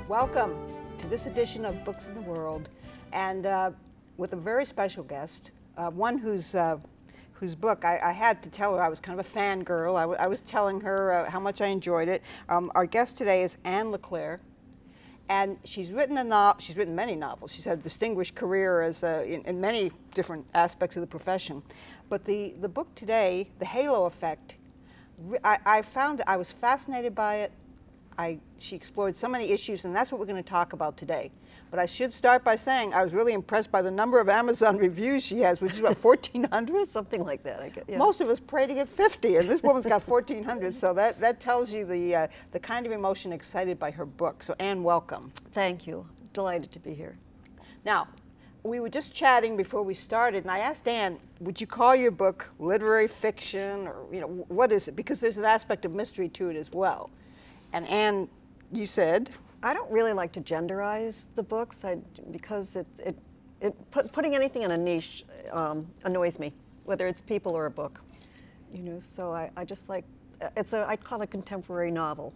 Welcome to this edition of Books in the World, and with a very special guest, one whose book I had to tell her I was kind of a fangirl. I was telling her how much I enjoyed it. Our guest today is LeClaire, and she's written she's written many novels. She's had a distinguished career as in many different aspects of the profession. But the book today, The Halo Effect, I found I was fascinated by it. She explored so many issues, and that's what we're going to talk about today. But I should start by saying I was really impressed by the number of Amazon reviews she has, which is about 1,400? Something like that, I guess. Yeah. Most of us pray to get 50, and this woman's got 1,400, so that tells you the kind of emotion excited by her book. So Anne, welcome. Thank you. Delighted to be here. Now, we were just chatting before we started, and I asked Anne, would you call your book literary fiction, or what is it? Because there's an aspect of mystery to it as well. And Anne, you said? I don't really like to genderize the books because putting anything in a niche annoys me, whether it's people or a book. So I just like, I call it a contemporary novel.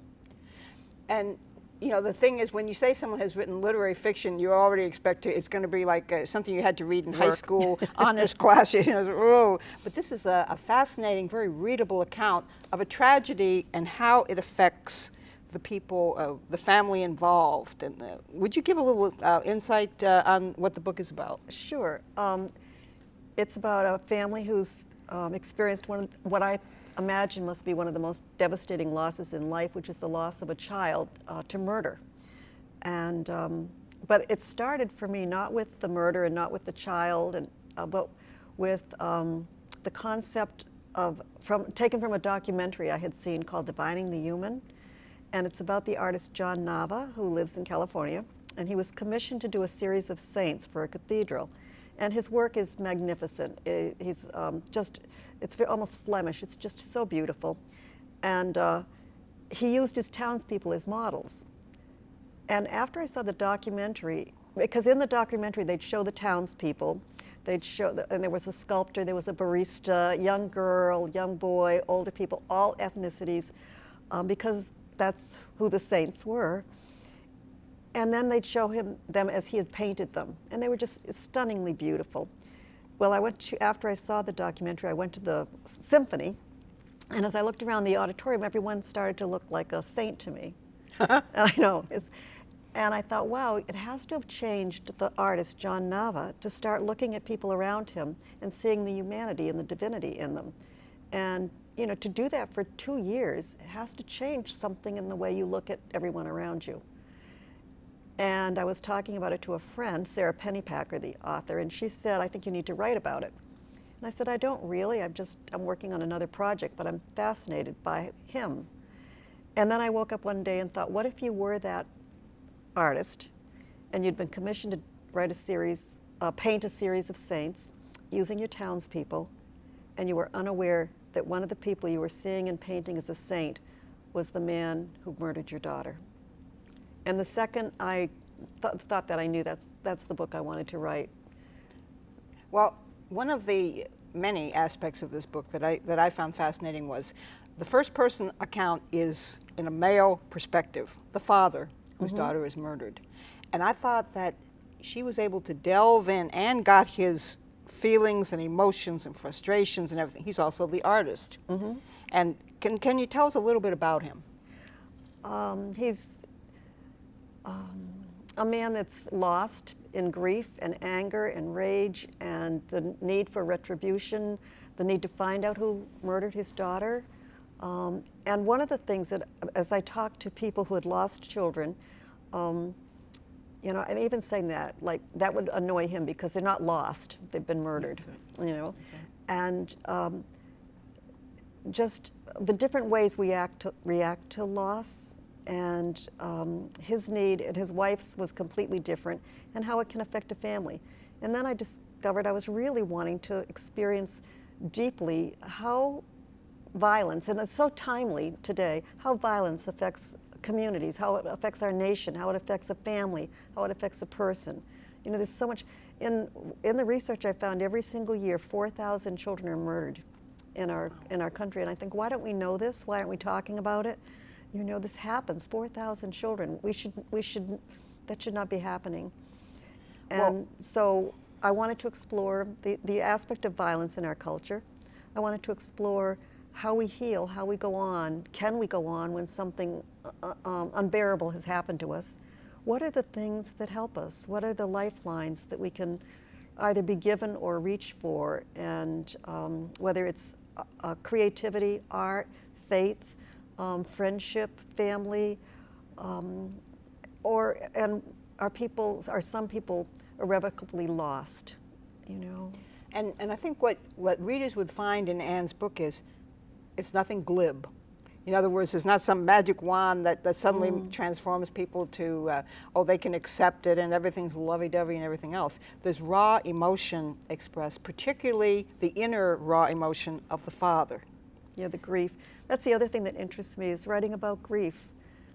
And the thing is, when you say someone has written literary fiction, you already expect it's going to be like something you had to read in high school, honors class. But this is a fascinating, very readable account of a tragedy and how it affects the people, the family involved. And would you give a little insight on what the book is about? Sure. It's about a family who's experienced what I imagine must be one of the most devastating losses in life, which is the loss of a child to murder. And but it started for me not with the murder and not with the child, but with the concept taken from a documentary I had seen called Divining the Human. And it's about the artist John Nava, who lives in California, and he was commissioned to do a series of saints for a cathedral. And his work is magnificent. It's almost Flemish. It's just so beautiful. And he used his townspeople as models. And after I saw the documentary, because in the documentary they'd show the townspeople, and there was a sculptor, there was a barista, young girl, young boy, older people, all ethnicities, because that's who the saints were. And then they'd show them as he had painted them, and they were just stunningly beautiful. Well, after I saw the documentary, I went to the symphony, and as I looked around the auditorium, everyone started to look like a saint to me. And I know. And I thought, wow, it has to have changed the artist, John Nava, to start looking at people around him and seeing the humanity and the divinity in them. And to do that for 2 years, it has to change something in the way you look at everyone around you. And I was talking about it to a friend, Sarah Pennypacker, the author, and she said, I think you need to write about it. And I said, I don't really, I'm working on another project, but I'm fascinated by him. And then I woke up one day and thought, what if you were that artist, and you'd been commissioned to write paint a series of saints using your townspeople, and you were unaware that one of the people you were seeing and painting as a saint was the man who murdered your daughter. And the second I thought that, I knew that's the book I wanted to write. Well, one of the many aspects of this book that I found fascinating was the first person account is in a male perspective, the father whose daughter is murdered. And I thought that she was able to delve in and got his feelings and emotions and frustrations and everything. He's also the artist. And can you tell us a little bit about him? He's a man that's lost in grief and anger and rage and the need for retribution, the need to find out who murdered his daughter. And one of the things that, as I talked to people who had lost children, and even saying that, like, that would annoy him because they're not lost, they've been murdered, And just the different ways we react to loss, and his need and his wife's was completely different, and how it can affect a family. And then I discovered I was really wanting to experience deeply how violence, and it's so timely today, how violence affects communities, how it affects our nation, how it affects a family, how it affects a person. There's so much. In the research I found, every single year 4,000 children are murdered in our country, and I think, why don't we know this? Why aren't we talking about it? You know, this happens. 4,000 children. That should not be happening. And Well, so I wanted to explore the aspect of violence in our culture. I wanted to explore how we heal, how we go on. Can we go on when something unbearable has happened to us? What are the things that help us? What are the lifelines that we can either be given or reach for? And whether it's creativity, art, faith, friendship, family, and are some people irrevocably lost, you know? and I think what readers would find in Anne's book is it's nothing glib. In other words, there's not some magic wand that suddenly transforms people to, oh, they can accept it and everything's lovey-dovey and everything else. There's raw emotion expressed, particularly the inner raw emotion of the father. Yeah, the grief. That's the other thing that interests me is writing about grief.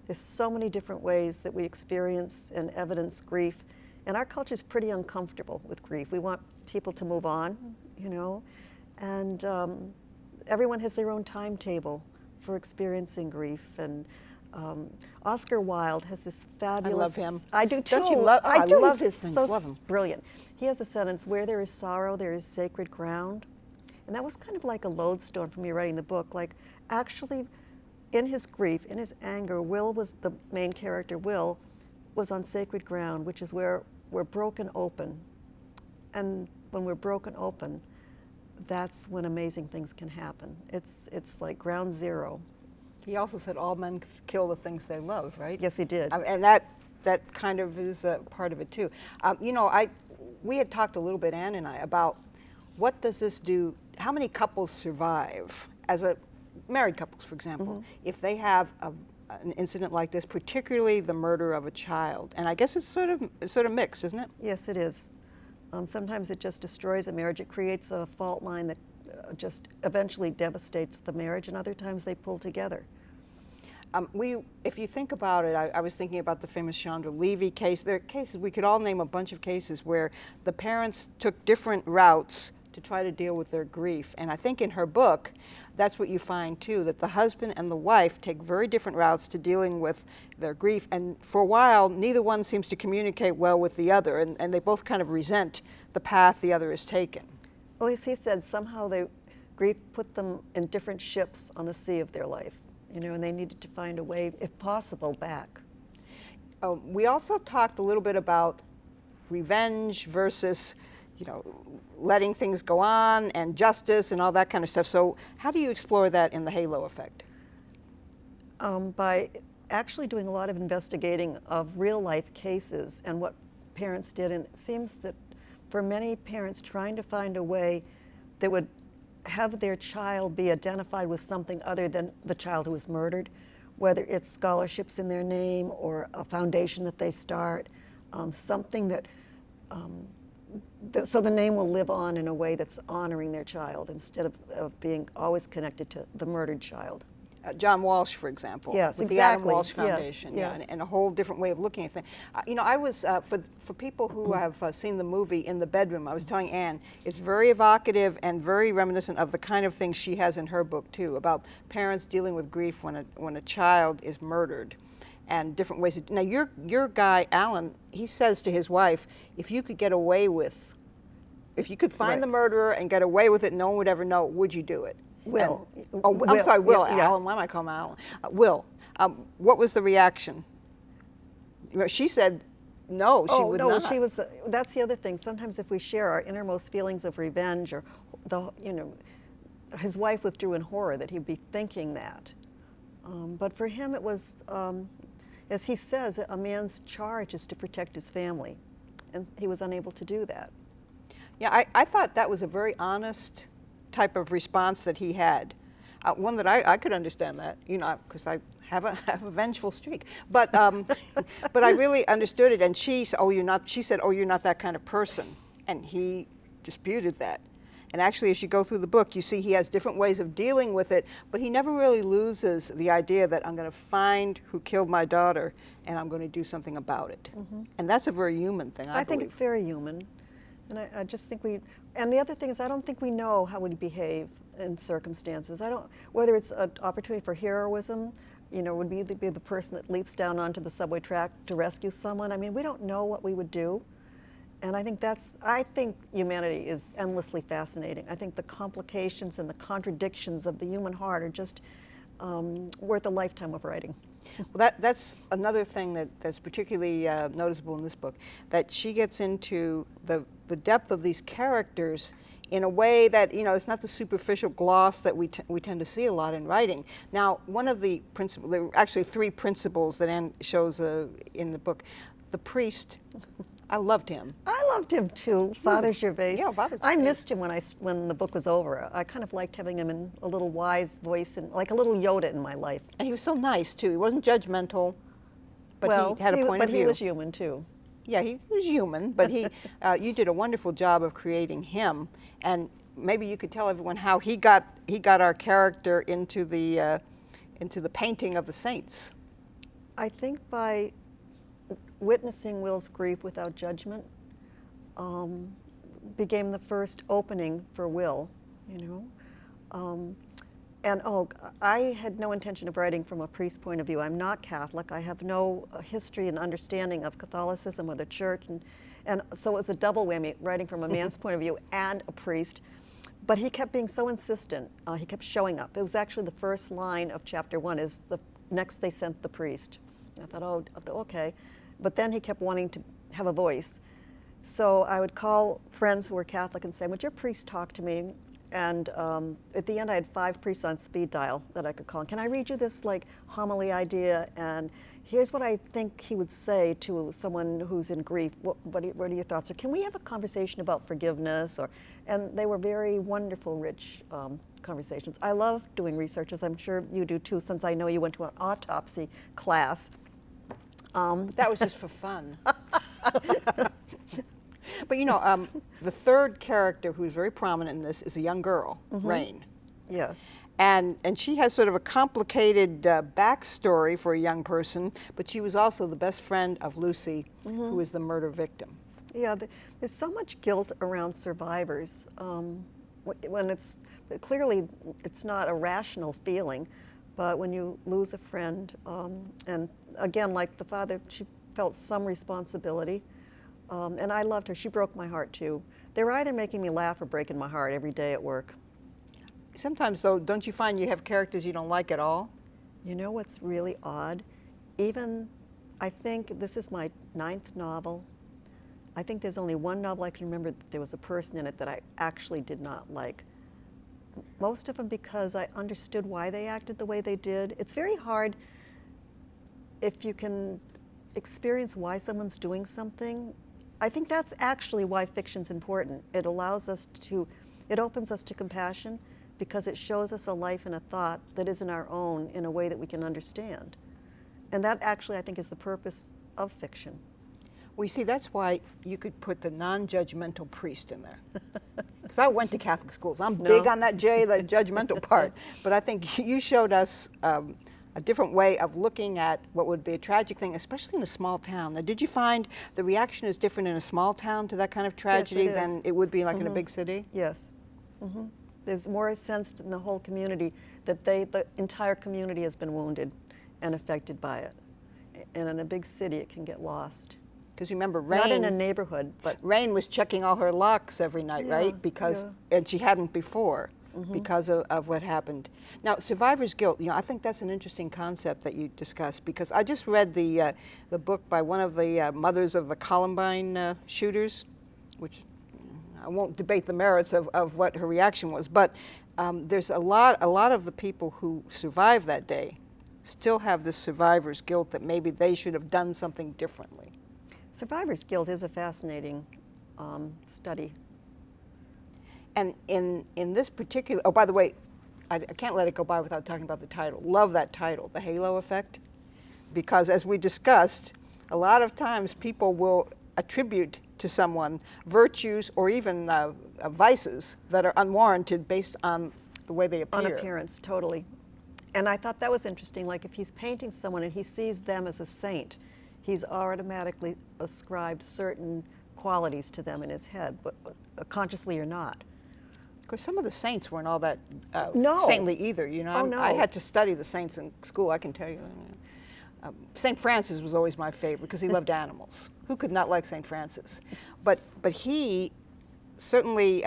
There's so many different ways that we experience and evidence grief. And our culture is pretty uncomfortable with grief. We want people to move on, you know, and everyone has their own timetable for experiencing grief. And Oscar Wilde has this fabulous... I love him. I do too. Don't you love? Oh, I do. love his things. So love him. brilliant. He has a sentence: "Where there is sorrow, there is sacred ground." And that was kind of like a lodestone for me writing the book. Like, actually, in his grief, in his anger, Will was the main character. Will was on sacred ground, which is where we're broken open. And when we're broken open, that's when amazing things can happen. It's like ground zero. He also said all men kill the things they love, right? Yes, he did. And that kind of is a part of it too. You know, we had talked a little bit, Anne and I, about what does this do, how many couples survive, as married couples, for example, if they have an incident like this, particularly the murder of a child. And I guess it's sort of mixed, isn't it? Yes, it is. Sometimes it just destroys a marriage. It creates a fault line that just eventually devastates the marriage, and other times they pull together. If you think about it, I was thinking about the famous Chandra Levy case. There are cases, we could all name a bunch of cases where the parents took different routes to try to deal with their grief. And I think in her book, that's what you find too, that the husband and the wife take very different routes to dealing with their grief. And for a while, neither one seems to communicate well with the other, and they both kind of resent the path the other has taken. Well, as he said, somehow grief put them in different ships on the sea of their life, you know, and they needed to find a way, if possible, back. We also talked a little bit about revenge versus, you know, letting things go on, and justice and all that kind of stuff. So how do you explore that in the halo effect? By actually doing a lot of investigating of real life cases and what parents did. And it seems that for many parents, trying to find a way that would have their child be identified with something other than the child who was murdered, whether it's scholarships in their name or a foundation that they start, something that so the name will live on in a way that's honoring their child instead of being always connected to the murdered child. John Walsh, for example, yes, with exactly. the Adam Walsh Foundation, yes. And a whole different way of looking at things. You know, I was, for people who have seen the movie In the Bedroom, I was telling Anne, it's very evocative and very reminiscent of the kind of things she has in her book too, about parents dealing with grief when a child is murdered. And different ways. Now, your guy, Alan, he says to his wife, if you could get away with, if you could find the murderer and get away with it, no one would ever know, would you do it? Will. I'm sorry, Will. Yeah. Alan, why am I calling him Alan? Will. What was the reaction? She said no, she would not. She was, that's the other thing. Sometimes if we share our innermost feelings of revenge, or his wife withdrew in horror that he'd be thinking that. But for him it was, as he says, a man's charge is to protect his family, and he was unable to do that. Yeah, I thought that was a very honest type of response that he had. One that I could understand that, you know, because I have a vengeful streak. But but I really understood it. And she said, "Oh, you're not that kind of person," and he disputed that. And actually, as you go through the book, you see he has different ways of dealing with it, but he never really loses the idea that I'm going to find who killed my daughter, and I'm going to do something about it. And that's a very human thing, I think it's very human. And I just think and the other thing is, I don't think we know how we behave in circumstances. Whether it's an opportunity for heroism, you know, would we either be the person that leaps down onto the subway track to rescue someone? I mean, we don't know what we would do. And I think humanity is endlessly fascinating. I think the complications and the contradictions of the human heart are just worth a lifetime of writing. Well, that's another thing that's particularly noticeable in this book, that she gets into the depth of these characters in a way that, you know, it's not the superficial gloss that we tend to see a lot in writing. Now, one of the principles, there are actually 3 principles that Anne shows in the book. The priest, I loved him. I loved him too, Father Gervais. Yeah, Father I Gervais. missed him when the book was over. I kind of liked having him in a little wise voice and like a little Yoda in my life. And he was so nice too. He wasn't judgmental, but well, he had a point of view. But he was human too. Yeah, he was human, but you did a wonderful job of creating him. And maybe you could tell everyone how he got our character into the painting of the saints. I think by witnessing Will's grief without judgment became the first opening for Will, you know. And I had no intention of writing from a priest's point of view. I'm not Catholic. I have no history and understanding of Catholicism or the church. And so it was a double whammy, writing from a man's point of view and a priest. But he kept being so insistent. He kept showing up. It was actually the first line of chapter 1 is the next they sent the priest. I thought, oh, okay. But then he kept wanting to have a voice. So I would call friends who were Catholic and say, would your priest talk to me? And at the end, I had 5 priests on speed dial that I could call. Can I read you this like homily idea? And here's what I think he would say to someone who's in grief. What are your thoughts? Or can we have a conversation about forgiveness? And they were very wonderful, rich conversations. I love doing research, as I'm sure you do too, since I know you went to an autopsy class. That was just for fun. But you know, the 3rd character who's very prominent in this is a young girl, Rain. Yes. And she has sort of a complicated backstory for a young person, but she was also the best friend of Lucy, who is the murder victim. Yeah, there's so much guilt around survivors. When clearly it's not a rational feeling, but when you lose a friend, and again, like the father, she felt some responsibility. And I loved her. She broke my heart too. They were either making me laugh or breaking my heart every day at work. Sometimes, though, don't you find you have characters you don't like at all? You know what's really odd? Even, I think this is my 9th novel. I think there's only one novel I can remember that there was a person in it that I actually did not like. Most of them because I understood why they acted the way they did. It's very hard if you can experience why someone's doing something. I think that's actually why fiction's important. It allows us to, it opens us to compassion because it shows us a life and a thought that isn't our own in a way that we can understand. And that actually, I think, is the purpose of fiction. Well, you see, that's why you could put the non-judgmental priest in there. Because I went to Catholic schools. I'm big on that the judgmental part. But I think you showed us a different way of looking at what would be a tragic thing, especially in a small town. Now, did you find the reaction is different in a small town to that kind of tragedy than it would be like in a big city? Yes. There's more sense in the whole community that the entire community has been wounded and affected by it. And in a big city, it can get lost. Because remember, Rain, not in a neighborhood, but Rain was checking all her locks every night, right? Because and she hadn't before. Because of what happened. Now, survivor's guilt, you know, I think that's an interesting concept that you discussed, because I just read the book by one of the mothers of the Columbine shooters, which I won't debate the merits of what her reaction was, but there's a lot of the people who survived that day still have this survivor's guilt that maybe they should have done something differently. Survivor's guilt is a fascinating study. And in this particular, oh, by the way, I can't let it go by without talking about the title. Love that title, The Halo Effect, because as we discussed, a lot of times people will attribute to someone virtues or even vices that are unwarranted based on the way they appear. On appearance, totally. And I thought that was interesting, like if he's painting someone and he sees them as a saint, he's automatically ascribed certain qualities to them in his head, but consciously or not. Of course, some of the saints weren't all that No. saintly either. You know, Oh, no. I had to study the saints in school. I can tell you. St. Francis was always my favorite because he loved animals. Who could not like St. Francis? But he certainly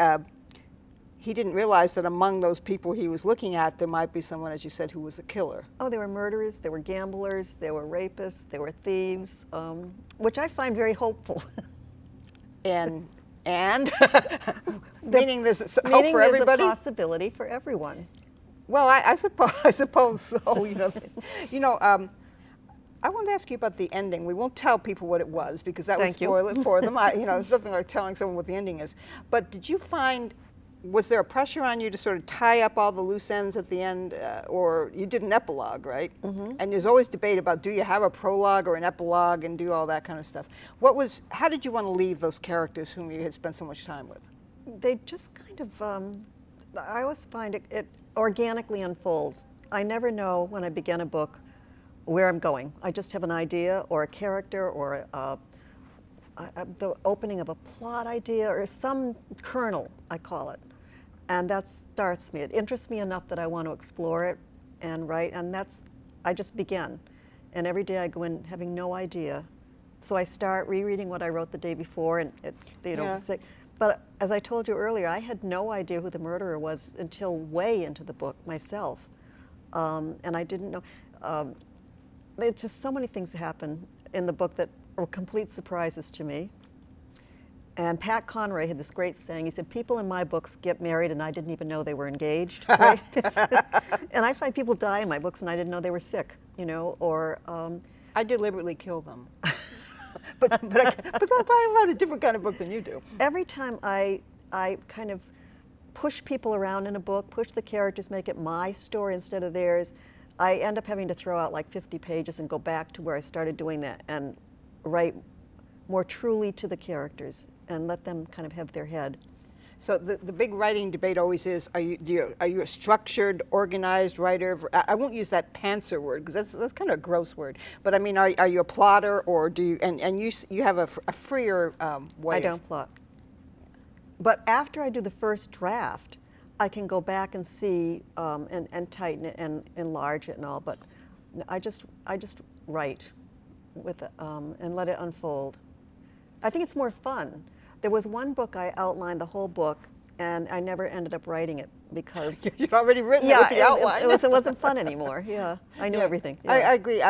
he didn't realize that among those people he was looking at, there might be someone, as you said, who was a killer. Oh, there were murderers, there were gamblers, there were rapists, there were thieves, which I find very hopeful. And meaning there's hope Meaning for there's everybody. a possibility for everyone. Well, I suppose so. I wanted to ask you about the ending. We won't tell people what it was because that would Thank you. spoil it for them. There's nothing like telling someone what the ending is. But did you find, was there a pressure on you to sort of tie up all the loose ends at the end, or you did an epilogue, right? Mm-hmm. And there's always debate about do you have a prologue or an epilogue and do all that kind of stuff. How did you want to leave those characters whom you had spent so much time with? They just kind of, I always find it organically unfolds. I never know when I begin a book where I'm going. I just have an idea or a character or the opening of a plot idea or some kernel, I call it. And that starts me. It interests me enough that I want to explore it and write, and I just begin. And every day I go in having no idea. So I start rereading what I wrote the day before, and but as I told you earlier, I had no idea who the murderer was until way into the book myself. And I didn't know. There's just so many things that happen in the book that are complete surprises to me. And Pat Conroy had this great saying. He said, people in my books get married and I didn't even know they were engaged. Right? And I find people die in my books and I didn't know they were sick, or... I deliberately kill them. but I write a different kind of book than you do. Every time I kind of push people around in a book, push the characters, make it my story instead of theirs, I end up having to throw out like 50 pages and go back to where I started doing that and write more truly to the characters and let them kind of have their head. So the big writing debate always is, are you a structured, organized writer? I won't use that pantser word because that's kind of a gross word. But I mean, are you a plotter, or do you, and you have a freer way? I don't plot. But after I do the first draft, I can go back and see and tighten it and enlarge it and all. But I just write with it, and let it unfold. I think it's more fun. There was one book I outlined the whole book, and I never ended up writing it because you'd already written it with the outline. It wasn't fun anymore. Yeah, I knew everything. Yeah. I agree.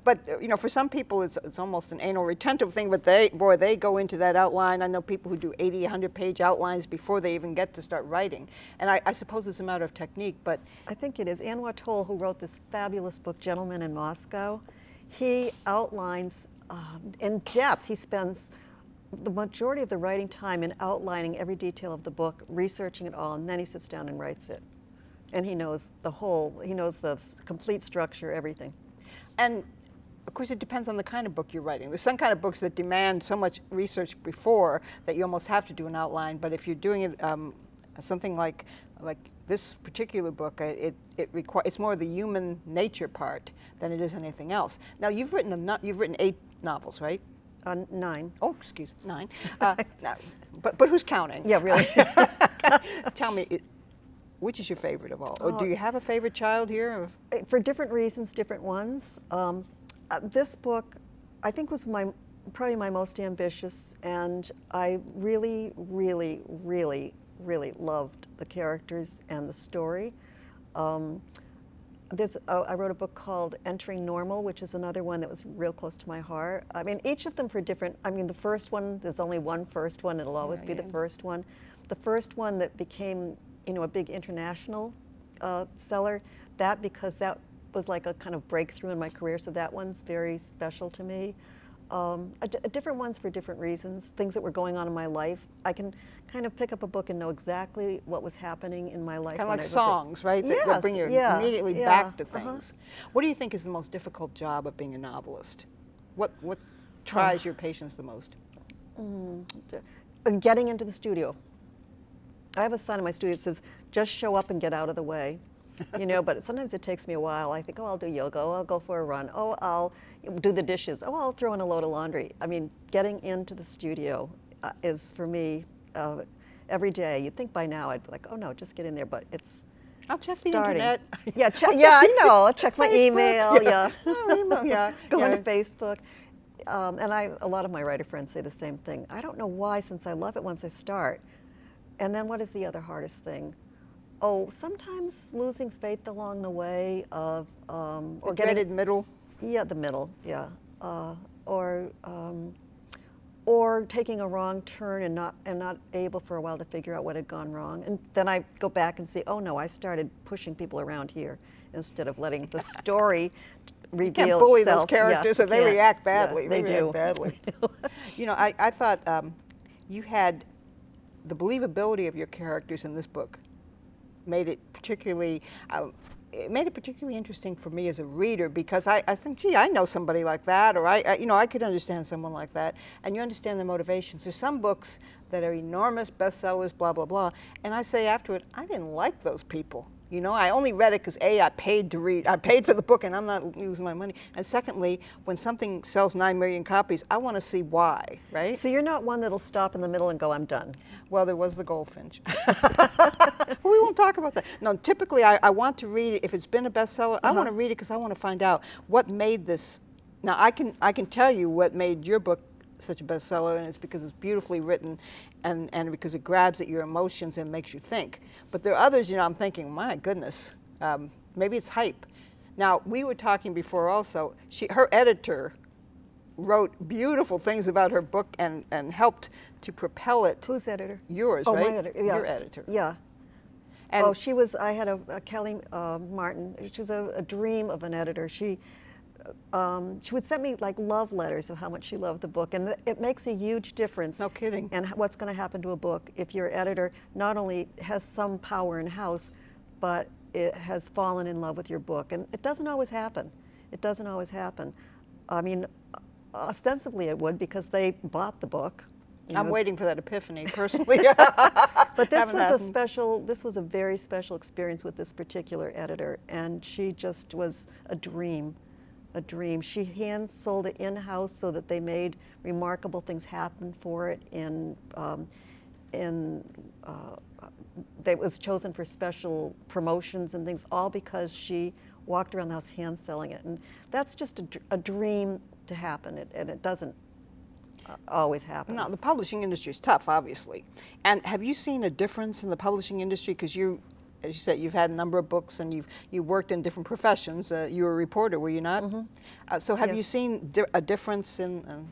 But for some people, it's almost an anal retentive thing. But they go into that outline. I know people who do 80, 100-page outlines before they even get to start writing. And I suppose it's a matter of technique. But I think it is. Anwar Toll, who wrote this fabulous book, Gentleman in Moscow, he outlines in depth. He spends the majority of the writing time in outlining every detail of the book, researching it all, and then he sits down and writes it. And he knows he knows the complete structure, everything. And of course, it depends on the kind of book you're writing. There's some kind of books that demand so much research before that you almost have to do an outline. But if you're doing it something like this particular book, it's more the human nature part than it is anything else. Now you've written 8 novels, right? 9. Oh, excuse me, 9. But who's counting? Yeah, really. Tell me, which is your favorite of all? Or do you have a favorite child here? For different reasons, different ones. This book, I think, was probably my most ambitious, and I really, really, really, really loved the characters and the story. I wrote a book called Entering Normal, which is another one that was real close to my heart. I mean, each of them for different, the first one, there's only one first one, it'll always be the first one. The first one that became, a big international seller, because that was like a kind of breakthrough in my career, so that one's very special to me. Different ones for different reasons, things that were going on in my life. I can kind of pick up a book and know exactly what was happening in my life. Kind of like songs, right? Yes, that bring you immediately back to things. What do you think is the most difficult job of being a novelist? What tries your patience the most? Getting into the studio. I have a sign in my studio that says, just show up and get out of the way. But sometimes it takes me a while. I think, I'll do yoga, I'll go for a run, I'll do the dishes, I'll throw in a load of laundry. I mean, getting into the studio is, for me, every day. You'd think by now I'd be like, oh no, just get in there, but it's I'll check the starting. internet. Yeah, yeah, I know. I'll check my Facebook, email. Yeah, Oh, email, yeah. go yeah. onto Facebook. And a lot of my writer friends say the same thing. I don't know why, since I love it once I start. And then what is the other hardest thing? Oh, sometimes losing faith along the way of, or The dreaded middle. yeah, the middle, yeah, or taking a wrong turn and not able for a while to figure out what had gone wrong, and then I go back and see, oh no, I started pushing people around here instead of letting the story reveal You can't bully itself. those characters, Yeah, or they can't. react badly. Yeah, they do. react badly. You know, I thought you had the believability of your characters in this book made it particularly. It made it particularly interesting for me as a reader, because I think, gee, I know somebody like that, or I could understand someone like that, and you understand their motivations. There's some books that are enormous bestsellers, blah blah blah, and I say afterward, I didn't like those people. You know, I only read it because A, I paid to read. I paid for the book, and I'm not losing my money. And secondly, when something sells 9 million copies, I want to see why, right? So you're not one that'll stop in the middle and go, I'm done. Well, there was the goldfinch. We won't talk about that. No, typically I want to read it. If it's been a bestseller, I want to read it because I want to find out what made this. Now, I can tell you what made your book such a bestseller, and it's because it's beautifully written and because it grabs at your emotions and makes you think. But there are others, you know, I'm thinking, my goodness, maybe it's hype. Now, we were talking before also, her editor wrote beautiful things about her book and helped to propel it. Whose editor? Yours, Oh, right? my editor. Yeah. Your editor. Yeah. And Oh, she was, I had a Kelly Martin. She's a dream of an editor. She would send me like love letters of how much she loved the book, and it makes a huge difference. No kidding. And what's going to happen to a book if your editor not only has some power in house, but it has fallen in love with your book. And it doesn't always happen. It doesn't always happen. I mean, ostensibly it would, because they bought the book. I'm waiting for that epiphany, personally. But this was a very special experience with this particular editor, and she just was a dream. A dream. She hand sold it in-house so that they made remarkable things happen for it. It was chosen for special promotions and things, all because she walked around the house hand selling it. And that's just a dream to happen, and it doesn't always happen. No, the publishing industry is tough, obviously. And have you seen a difference in the publishing industry? Because you, as you said, you've had a number of books and you worked in different professions. You were a reporter, were you not? Mm-hmm. So have you seen a difference in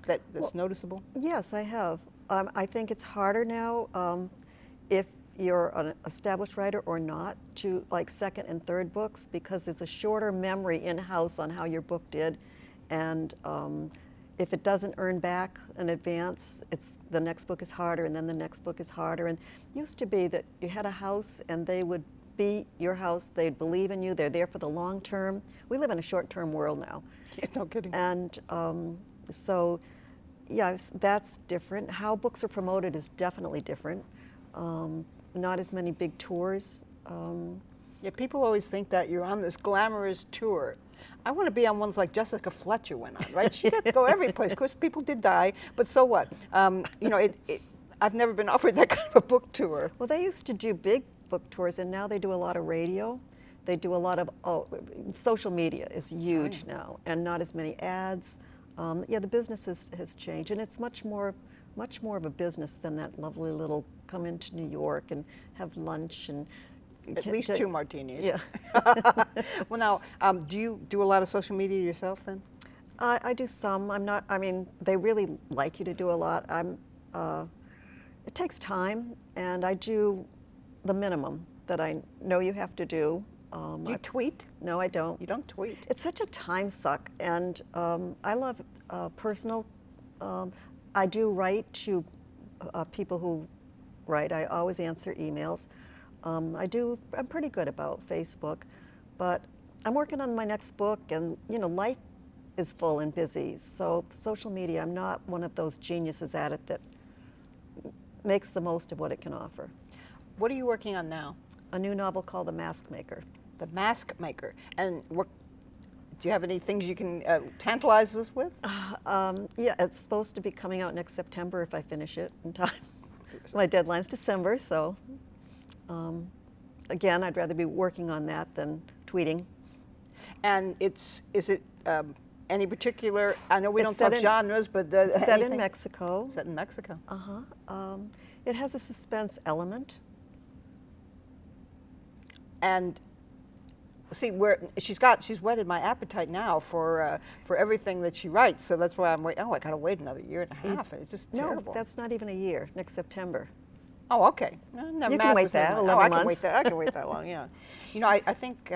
that's noticeable? Yes, I have. I think it's harder now, if you're an established writer or not, to like second and third books, because there's a shorter memory in-house on how your book did, and if it doesn't earn back in advance, the next book is harder, and then the next book is harder. And it used to be that you had a house and they would be your house, they'd believe in you, they're there for the long term. We live in a short-term world now. No kidding. And so, yeah, that's different. How books are promoted is definitely different. Not as many big tours. Yeah, people always think that you're on this glamorous tour. I want to be on ones like Jessica Fletcher went on, right? She got to go every place. Of course, people did die, but so what? You know, I've never been offered that kind of a book tour. Well, they used to do big book tours, and now they do a lot of radio. They do a lot of, social media is huge now, and not as many ads. Yeah, the business has changed, and it's much more of a business than that lovely little come into New York and have lunch and at least 2 martinis. Yeah. Well, now, do you do a lot of social media yourself then? I do some. I'm not. I mean, they really like you to do a lot. It takes time, and I do the minimum that I know you have to do. Do you tweet? No, I don't. You don't tweet? It's such a time suck, and I love personal. I do write to people who write. I always answer emails. I'm pretty good about Facebook, but I'm working on my next book, and you know, life is full and busy. So social media, I'm not one of those geniuses at it that makes the most of what it can offer. What are you working on now? A new novel called The Mask Maker. The Mask Maker. And what, do you have any things you can tantalize us with? Yeah, it's supposed to be coming out next September if I finish it in time. My deadline's December, so again, I'd rather be working on that than tweeting. And is it any particular, I know we It's don't talk set in- genres, but It's set in anything? Mexico. Set in Mexico. It has a suspense element. And see, she's whetted my appetite now for everything that she writes. So that's why I'm waiting. Oh, I got to wait another year and a half. It's just terrible. No, that's not even a year. Next September. Oh, okay. No, You can wait that, 11 I can months. wait that. I can wait that long. Yeah. You know, I think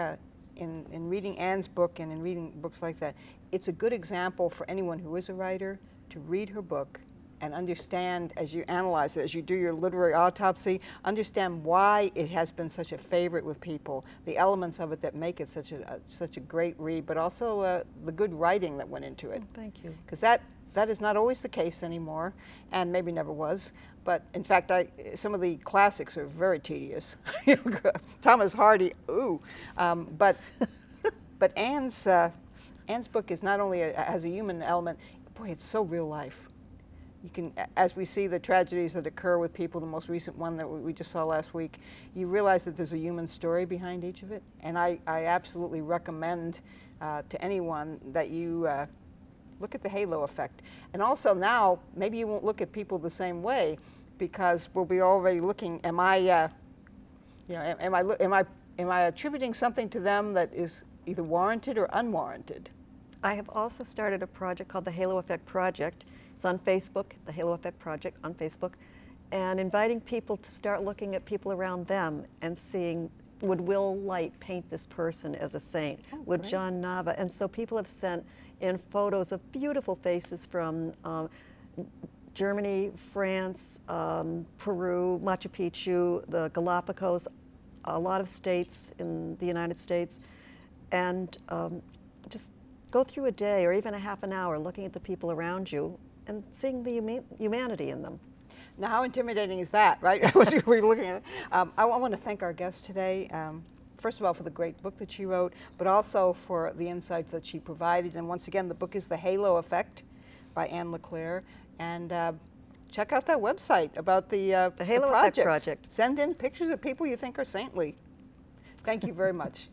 in reading Anne's book and in reading books like that, it's a good example for anyone who is a writer to read her book and understand, as you analyze it, as you do your literary autopsy, understand why it has been such a favorite with people, the elements of it that make it such a great read, but also the good writing that went into it. Thank you. Because that is not always the case anymore, and maybe never was. But in fact, some of the classics are very tedious. Thomas Hardy, ooh. But Anne's book is not only has a human element. Boy, it's so real life. You can, as we see the tragedies that occur with people, the most recent one that we just saw last week, you realize that there's a human story behind each of it. And I absolutely recommend to anyone that you look at the halo effect. And also now, maybe you won't look at people the same way, because we'll be already looking, am I attributing something to them that is either warranted or unwarranted? I have also started a project called the Halo Effect Project. It's on Facebook, the Halo Effect Project on Facebook, and inviting people to start looking at people around them and seeing, would Will Light paint this person as a saint? Oh, would great. John Nava? And so people have sent in photos of beautiful faces from Germany, France, Peru, Machu Picchu, the Galapagos, a lot of states in the United States, and just go through a day or even a half an hour looking at the people around you and seeing the humanity in them. Now, how intimidating is that, right? We're looking at. I want to thank our guest today. First of all, for the great book that she wrote, but also for the insights that she provided. And once again, the book is The Halo Effect by Anne LeClaire. And check out that website about the Halo Effect project. Project. Send in pictures of people you think are saintly. Thank you very much.